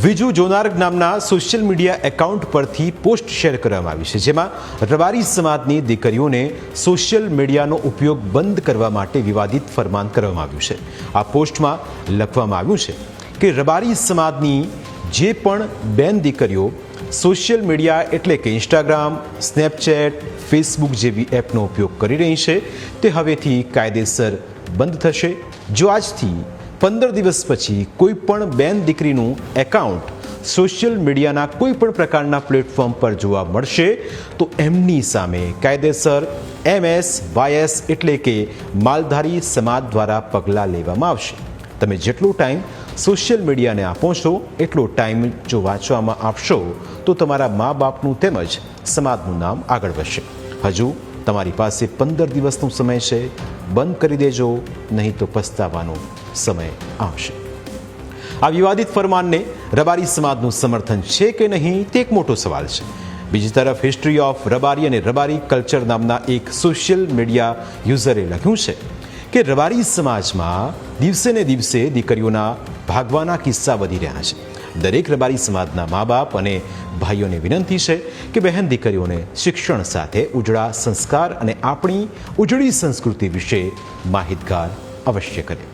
વિજુ જોનાર્ગ નામના social media account પરથી post share કરવામાં આવી છે, જેમાં રબારી સમાજની દીકરીઓને સોશિયલ મીડિયાનો ઉપયોગ બંધ કરવા માટે વિવાદિત ફરમાન કરવામાં આવ્યું છે। આ પોસ્ટમાં લખવામાં આવ્યું છે કે રબારી સમાજની જે પણ બેન દીકરીઓ સોશિયલ મીડિયા એટલે કે ઇન્સ્ટાગ્રામ, સ્નેપચેટ, ફેસબુક જેવી એપનો ઉપયોગ કરી રહી છે તે હવેથી કાયદેસર બંધ થશે। જો આજથી 15 દિવસ પછી કોઈ પણ બેન દીકરીનું એકાઉન્ટ સોશિયલ મીડિયાના કોઈ પણ પ્રકારના પ્લેટફોર્મ પર જોવા મળશે તો એમની સામે કાયદેસર MSYS એટલે કે માલધારી સમાજ દ્વારા પગલાં લેવામાં આવશે। તમે જેટલો ટાઈમ સોશિયલ મીડિયાને આપો છો એટલો ટાઈમ જો વાંચવામાં આપશો તો તમારા મા બાપનું તેમજ સમાજનું નામ આગળ વધશે। હજુ તમારી પાસે 15 દિવસનો સમય છે, બંધ કરી દેજો, નહીં તો પસ્તાવાનો સમય આવશે। આ વિવાદિત ફરમાનને રબારી સમાજનું સમર્થન છે કે નહીં તે એક મોટો સવાલ છે। બીજી તરફ હિસ્ટ્રી ઓફ રબારી અને રબારી કલ્ચર નામના એક સોશિયલ મીડિયા યુઝરે લખ્યું છે કે રબારી સમાજમાં દિવસે ને દિવસે દીકરીઓના ભાગવાના કિસ્સા વધી રહ્યા છે। દરેક રબારી સમાજના મા બાપ અને ભાઈઓને વિનંતી છે કે બહેન દીકરીઓને શિક્ષણ સાથે ઉજળા સંસ્કાર અને આપણી ઉજળી સંસ્કૃતિ વિશે માહિતગાર અવશ્ય કરે।